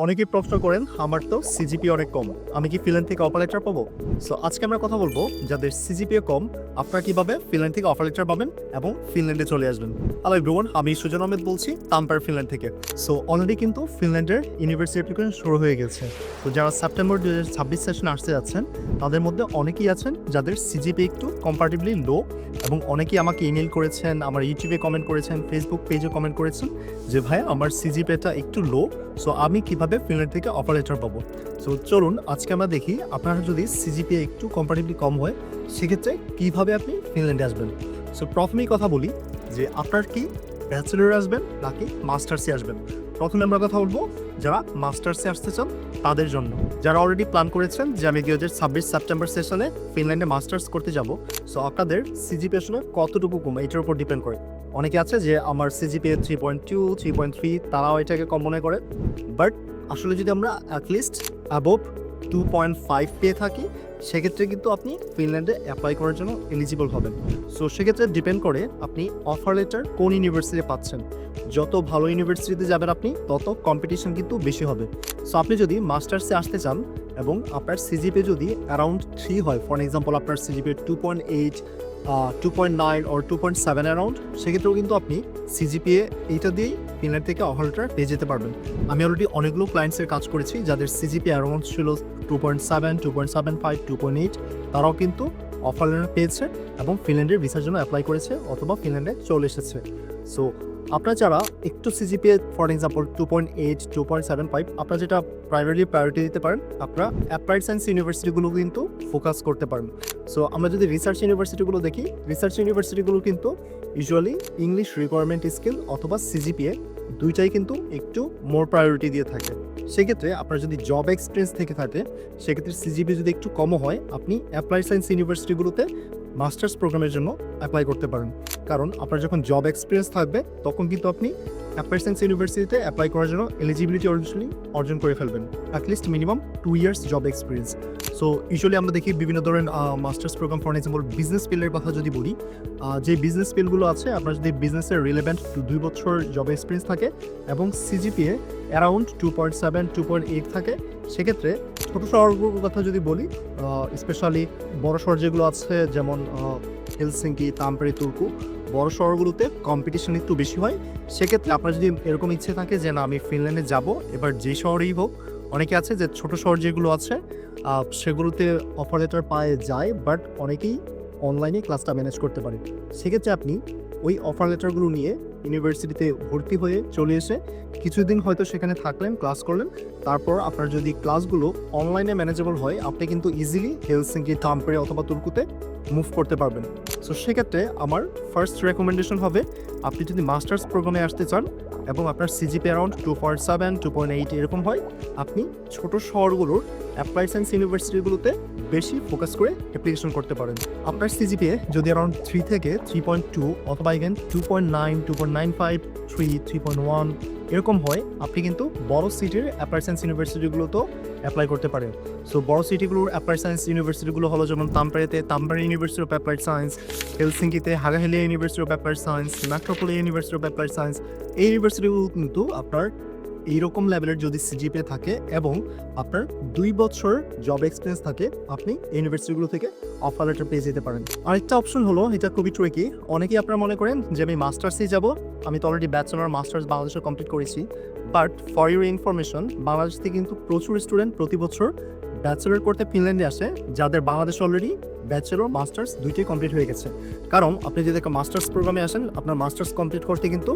অনেকেই প্রশ্ন করেন আমার তো সিজিপি অনেক কম, আমি কি ফিনল্যান্ড থেকে অফার লেটার পাবো? সো আজকে আমরা কথা বলবো যাদের সিজিপিএ কম আপনারা কিভাবে ফিনল্যান্ড থেকে অফার লেটার পাবেন এবং ফিনল্যান্ডে চলে আসবেন। হ্যালো এভরিওয়ান, আমি সুজন আহমেদ বলছি তাম্পার ফিনল্যান্ড থেকে। সো অলরেডি কিন্তু ফিনল্যান্ডের ইউনিভার্সিটি অ্যাপ্লিকেশন শুরু হয়ে গেছে। তো যারা সেপ্টেম্বর 2026 সেশনে আসতে যাচ্ছেন তাদের মধ্যে অনেকেই আছেন যাদের সিজিপি একটু কম্পারেটিভলি লো, এবং অনেকেই আমাকে ইমেল করেছেন, আমার ইউটিউবে কমেন্ট করেছেন, ফেসবুক পেজে কমেন্ট করেছেন যে ভাই আমার সিজিপিএটা একটু লো, সো আমি কিভাবে ফিনল্যান্ড থেকে অফার লেটার পাবো। সো চলুন আজকে আমরা দেখি আপনার যদি সিজিপিএ একটু কম্পারেটিভলি কম হয় সেক্ষেত্রে কিভাবে আপনি ফিনল্যান্ডে আসবেন। সো প্রথমেই কথা বলি যে আপনার কি ব্যাচেলরে আসবেন নাকি মাস্টার্সে আসবেন। প্রথমে আমরা কথা বলবো যারা মাস্টার্সে আসতে চান তাদের জন্য। যারা অলরেডি প্ল্যান করেছেন যে আমি 2026 সেপ্টেম্বর সেশনে ফিনল্যান্ডে মাস্টার্স করতে যাব, সো আপনাদের সিজিপিএ আসলে কতটুকু কম এটার উপর ডিপেন্ড করে। অনেকে আছে যে আমার সিজিপিএ 3.2 3.3, তারাও এটাকে কম মনে করে, বাট আসলে যদি আমরা অ্যাটলিস্ট অ্যাবোভ 2.5 পেয়ে থাকি সেক্ষেত্রে কিন্তু আপনি ফিনল্যান্ডে অ্যাপ্লাই করার জন্য এলিজিবল হবেন। সো সেক্ষেত্রে ডিপেন্ড করে আপনি অফার লেটার কোন ইউনিভার্সিটি পাচ্ছেন। যত ভালো ইউনিভার্সিটিতে যাবেন আপনি তত কম্পিটিশন কিন্তু বেশি হবে। সো আপনি যদি মাস্টার্সে আসতে চান এবং আপনার সিজিপিএ যদি অ্যারাউন্ড 3 হয়, ফর এক্সাম্পল আপনার সিজিপিএ 2.8, 2.9 or 2.7 অ্যারাউন্ড, সেক্ষেত্রেও কিন্তু আপনি সিজিপিএ এইটা দিয়েই ফিনল্যান্ড থেকে অফার লেটার পেয়ে যেতে পারবেন। আমি অলরেডি অনেকগুলো ক্লায়েন্টসের কাজ করেছি যাদের সিজিপিএ অ্যারাউন্ড ছিল 2.7, 2.75, 2.8, তারাও কিন্তু অফার লেটার পেয়েছে এবং ফিনল্যান্ডের ভিসার জন্য অ্যাপ্লাই করেছে অথবা ফিনল্যান্ডে চলে এসেছে। সো আপনারা যারা একটু সিজিপিএ ফর এক্সাম্পল 2.8, 2.75, আপনারা যেটা প্রায়োরিটি দিতে পারেন, আপনারা অ্যাপ্লাইড সায়েন্স ইউনিভার্সিটিগুলো কিন্তু ফোকাস করতে পারেন। সো আমরা যদি রিসার্চ ইউনিভার্সিটিগুলো দেখি, রিসার্চ ইউনিভার্সিটিগুলো কিন্তু ইউজুয়ালি ইংলিশ রিকোয়ারমেন্ট স্কিল অথবা সিজিপিএ দুইটাই কিন্তু একটু মোর প্রায়োরিটি দিয়ে থাকে। সেক্ষেত্রে আপনার যদি জব এক্সপিরিয়েন্স থেকে থাকে সেক্ষেত্রে সিজিপিএ যদি একটু কমও হয় আপনি অ্যাপ্লাইড সায়েন্স ইউনিভার্সিটিগুলোতে মাস্টার্স প্রোগ্রামের জন্য অ্যাপ্লাই করতে পারেন। কারণ আপনার যখন জব এক্সপিরিয়েন্স থাকবে তখন কিন্তু আপনি অ্যাপ্লাইড সায়েন্স ইউনিভার্সিটিতে অ্যাপ্লাই করার জন্য এলিজিবিলিটি অর্জন করে ফেলবেন, at least minimum 2 years job experience. So usually আমরা দেখি বিভিন্ন ধরনের masters program, for example business ফিল্ডের কথা যদি বলি, যে বিজনেস ফিল্ডগুলো আছে আপনার যদি বিজনেসের রিলেভেন্ট 2 বছর জব এক্সপিরিয়েন্স থাকে এবং সিজিপিএ অ্যারাউন্ড 2.7, 2.8 থাকে, সেক্ষেত্রে ছোটো শহরগুলোর কথা যদি বলি, স্পেশালি বড় শহর যেগুলো আছে যেমন হেলসিঙ্কি, তাম্পারে, তুর্কু, বড় শহরগুলোতে কম্পিটিশন একটু বেশি হয়। সেক্ষেত্রে আপনার যদি এরকম ইচ্ছে থাকে যে না আমি ফিনল্যান্ডে যাব, এবার যে শহরেই হোক, অনেকে আছে যে ছোট শহর যেগুলো আছে সেগুলোতে অফার লেটার পাওয়া যায়, বাট অনেকেই অনলাইনে ক্লাসটা ম্যানেজ করতে পারে। সেক্ষেত্রে আপনি ওই অফার লেটারগুলো নিয়ে ইউনিভার্সিটিতে ভর্তি হয়ে চলে এসে কিছুদিন হয়তো সেখানে থাকলেন, ক্লাস করলেন, তারপর আপনার যদি ক্লাসগুলো অনলাইনে ম্যানেজেবল হয় আপনি কিন্তু ইজিলি হেলসিঙ্কি, তাম্পারে অথবা তুর্কুতে মুভ করতে পারবেন। সো সেক্ষেত্রে আমার ফার্স্ট রেকমেন্ডেশন হবে আপনি যদি মাস্টার্স প্রোগ্রামে আসতে চান এবং আপনার সিজিপি অ্যারাউন্ড 2.7, 2.8 এরকম হয়, আপনি ছোট শহরগুলোর অ্যাপ্লাইড সায়েন্স ইউনিভার্সিটিগুলোতে বেশি ফোকাস করে অ্যাপ্লিকেশন করতে পারেন। আপনার সিজিপিএ যদি অ্যারাউন্ড 3 থেকে 3.2 অথবা ইগেন 2.9, 2.95, 3, 3.1 এরকম হয়, আপনি কিন্তু বড় সিটির অ্যাপ্লাইড সায়েন্স ইউনিভার্সিটিগুলোতেও অ্যাপ্লাই করতে পারেন। সো বড় সিটিগুলোর অ্যাপ্লাইড সায়েন্স ইউনিভার্সিটিগুলো হলো যেমন তাম্পারেতে Tampere university of applied science, হেলসিঙ্কিতে Haaga Helia university of applied science, Metropolia university of applied science. এই ইউনিভার্সিটিগুলো কিন্তু আপনার এইরকম লেভেলের যদি সিজিপিএ থাকে এবং আপনার 2 বছর জব এক্সপিরিয়েন্স থাকে, আপনি ইউনিভার্সিটিগুলো থেকে অফার লেটার পেয়ে যেতে পারেন। আরেকটা অপশন হলো, এটা খুবই ট্রিকি, অনেকেই আপনারা মনে করেন যে আমি মাস্টার্সেই যাব, আমি তো অলরেডি ব্যাচেলর মাস্টার্স বাংলাদেশে কমপ্লিট করেছি, but for your information Bangladesh থেকে কিন্তু প্রচুর স্টুডেন্ট প্রতি বছর ব্যাচেলর করতে ফিনল্যান্ডে আসে যাদের বাংলাদেশ অলরেডি ব্যাচেলর মাস্টার্স দুইটাই কমপ্লিট হয়ে গেছে। কারণ আপনি যদি একটা মাস্টার্স প্রোগ্রামে আসেন আপনার মাস্টার্স কমপ্লিট করতে কিন্তু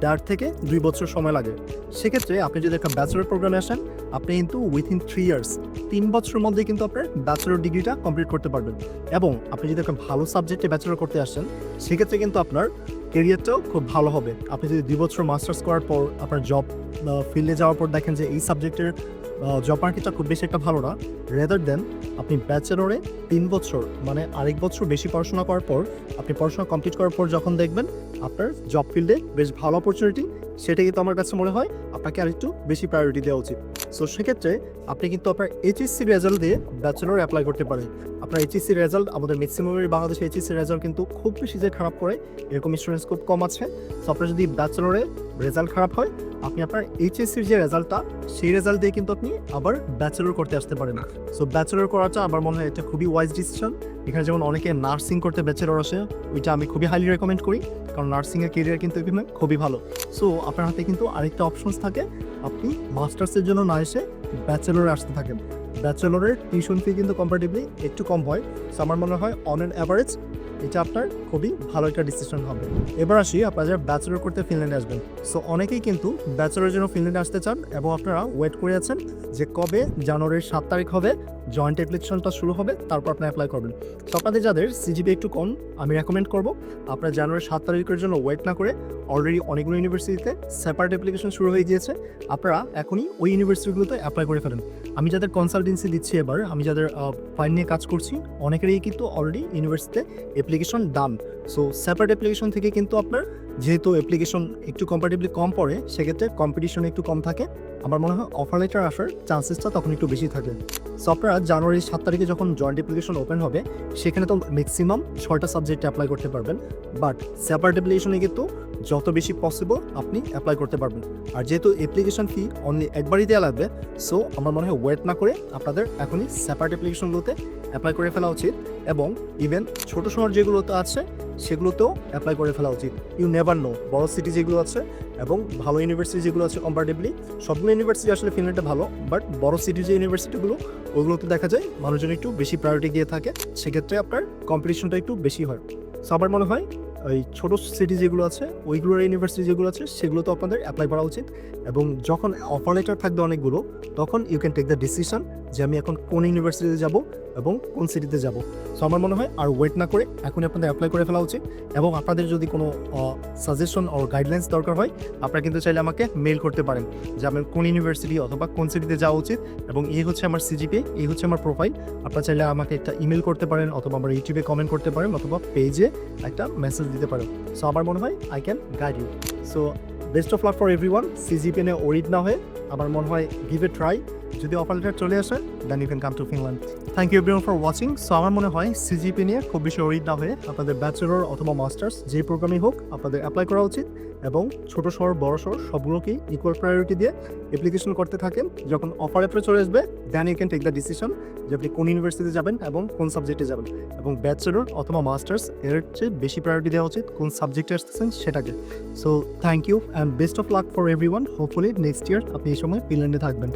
1.5 থেকে 2 বছর সময় লাগে। সেক্ষেত্রে আপনি যদি একটা ব্যাচেলর প্রোগ্রামে আসেন আপনি কিন্তু উইথিন 3 ইয়ার্স, 3 বছরের মধ্যে কিন্তু আপনার ব্যাচেলর ডিগ্রিটা কমপ্লিট করতে পারবেন। এবং আপনি যদি একটা ভালো সাবজেক্টে ব্যাচেলর করতে আসেন সেক্ষেত্রে কিন্তু আপনার কেরিয়ারটাও খুব ভালো হবে। আপনি যদি 2 বছর মাস্টার্স করার পর আপনার জব ফিল্ডে যাওয়ার পর দেখেন যে এই সাবজেক্টের জব মার্কেটটা খুব বেশি একটা ভালো না, রেদার দেন আপনি ব্যাচেলরে 3 বছর মানে আরেক বছর বেশি পড়াশোনা করার পর আপনি পড়াশোনা কমপ্লিট করার পর যখন দেখবেন আপনার জব ফিল্ডে বেশ ভালো অপরচুনিটি, সেটা কিন্তু আমার কাছে মনে হয় আপনাকে আরেকটু বেশি প্রায়োরিটি দেওয়া উচিত। সো সেক্ষেত্রে আপনি কিন্তু আপনার এইচএসসি রেজাল্ট দিয়ে ব্যাচেলর অ্যাপ্লাই করতে পারেন। আপনার এইচএসসি রেজাল্ট, আমাদের ম্যাক্সিমামের বাংলাদেশে এইচএসসি রেজাল্ট কিন্তু খুব বেশি যে খারাপ করে এরকম স্টুডেন্টস খুব কম আছে। সো আপনার যদি ব্যাচেলরে রেজাল্ট খারাপ হয়, আপনি আপনার এইচএসসির যে রেজাল্টটা সেই রেজাল্ট দিয়ে কিন্তু আপনি আবার ব্যাচেলর করতে আসতে পারেন। সো ব্যাচেলর করাটা আমার মনে হয় এটা খুবই ওয়াইজ ডিসিশন। এখানে যেমন অনেকে নার্সিং করতে ব্যাচেলর আসে, ওইটা আমি খুবই হাইলি রেকমেন্ড করি, কারণ নার্সিংয়ের কেরিয়ার কিন্তু এখানে খুবই ভালো। সো আপনার হাতে কিন্তু আরেকটা অপশনস থাকে, আপনি মাস্টার্সের জন্য না এসে ব্যাচেলরে আসতে থাকেন। ব্যাচেলরের টিউশন ফি কিন্তু কম্পারেটিভলি একটু কম হয়। সো আমার মনে হয় অন অ্যান অ্যাভারেজ এটা আপনার খুবই ভালো একটা ডিসিশন হবে। এবার আসি আপনারা যারা ব্যাচেলর করতে ফিনল্যান্ডে আসবেন। সো অনেকেই কিন্তু ব্যাচেলরের জন্য ফিনল্যান্ডে আসতে চান এবং আপনারা ওয়েট করে আছেন যে কবে জানুয়ারির 7 তারিখ হবে, জয়েন্ট অ্যাপ্লিকেশনটা শুরু হবে, তারপর আপনি অ্যাপ্লাই করবেন। সো আপনাদের যাদের সিজিপি একটু কম, আমি রেকমেন্ড করবো আপনারা জানুয়ারির 7 তারিখের জন্য ওয়েট না করে, অলরেডি অনেকগুলো ইউনিভার্সিটিতে সেপারেট অ্যাপ্লিকেশন শুরু হয়ে গিয়েছে, আপনারা এখনই ওই ইউনিভার্সিটিগুলোতে অ্যাপ্লাই করে ফেলেন। আমি যাদের কনসালটেন্সি দিচ্ছি এবার, আমি যাদের ফাইল নিয়ে কাজ করছি, অনেকেরই কিন্তু অলরেডি ইউনিভার্সিটিতে অ্যাপ্লিকেশন ডান। সো সেপারেট অ্যাপ্লিকেশন থেকে কিন্তু আপনার যেহেতু অ্যাপ্লিকেশন একটু কম্পারেটিভলি কম পড়ে, সেক্ষেত্রে কম্পিটিশন একটু কম থাকে। আমার মনে হয় অফার লেটার আসার চান্সেসটা তখন একটু বেশি থাকে। সো আপনারা জানুয়ারির 7 তারিখে যখন জয়েন্ট অ্যাপ্লিকেশন ওপেন হবে, সেখানে তো ম্যাক্সিমাম 6টা সাবজেক্টে অ্যাপ্লাই করতে পারবেন, বাট সেপারেট অ্যাপ্লিকেশনে কিন্তু যত বেশি পসিবল আপনি অ্যাপ্লাই করতে পারবেন। আর যেহেতু অ্যাপ্লিকেশন ফি অনলি একবারই দেওয়া লাগবে, সো আমার মনে হয় ওয়েট না করে আপনাদের এখনই সেপারেট অ্যাপ্লিকেশনগুলোতে অ্যাপ্লাই করে ফেলা উচিত, এবং ইভেন ছোটো শহর যেগুলোতে আছে সেগুলোতেও অ্যাপ্লাই করে ফেলা উচিত। ইউ নেভার নো, বড় সিটি যেগুলো আছে এবং ভালো ইউনিভার্সিটি যেগুলো আছে কম্পারেটিভলি, সবগুলো ইউনিভার্সিটি আসলে ফিনল্যান্ডে ভালো, বাট বড় সিটির যে ইউনিভার্সিটিগুলো ওগুলোতে দেখা যায় মানুষজন একটু বেশি প্রায়োরিটি দিয়ে থাকে, সেক্ষেত্রে আপনার কম্পিটিশনটা একটু বেশি হয়। সো আমার মনে হয় ওই ছোটো সিটি যেগুলো আছে, ওইগুলোর ইউনিভার্সিটি যেগুলো আছে সেগুলোতে আপনাদের অ্যাপ্লাই করা উচিত, এবং যখন অফার লেটার থাকবে অনেকগুলো, তখন you can take the decision যে আমি এখন কোন ইউনিভার্সিটিতে যাব এবং কোন সিটিতে যাব। সো আমার মনে হয় আর ওয়েট না করে এখনই আপনাদের অ্যাপ্লাই করে ফেলা উচিত। এবং আপনাদের যদি কোনো সাজেশন ও গাইডলাইন্স দরকার হয়, আপনারা কিন্তু চাইলে আমাকে মেল করতে পারেন যে আমার কোন ইউনিভার্সিটি অথবা কোন সিটিতে যাওয়া উচিত, এবং এই হচ্ছে আমার সিজিপি, এই হচ্ছে আমার প্রোফাইল। আপনারা চাইলে আমাকে একটা ইমেল করতে পারেন, অথবা আমার ইউটিউবে কমেন্ট করতে পারেন, অথবা পেজে একটা মেসেজ দিতে পারেন। সো আমার মনে হয় I can guide you. So best of luck for everyone. CGPA নিয়ে ওরিড না হয়ে আমার মনে হয় গিভ এ ট্রাই। যদি অফার লেটার চলে আসে, then you can come to Finland. Thank you everyone for watching. So আমার মনে হয় সিজিপি নিয়ে খুব বেশি ওরিড না হয়ে আপনাদের ব্যাচেলর অথবা মাস্টার্স যেই প্রোগ্রামই হোক আপনাদের অ্যাপ্লাই করা উচিত, এবং ছোটো শহর বড় শহর সবগুলোকেই ইকুয়াল প্রায়োরিটি দিয়ে অ্যাপ্লিকেশন করতে থাকেন। যখন অফার লেটার চলে আসবে, then you can take the decision যে আপনি কোন ইউনিভার্সিটিতে যাবেন এবং কোন সাবজেক্টে যাবেন, এবং ব্যাচেলর অথবা মাস্টার্স এর চেয়ে বেশি প্রায়োরিটি দেওয়া উচিত কোন সাবজেক্টে আসতেছেন সেটাকে। So thank you and best of luck for everyone. Hopefully next year আপনি এই সময় ফিনল্যান্ডে থাকবেন।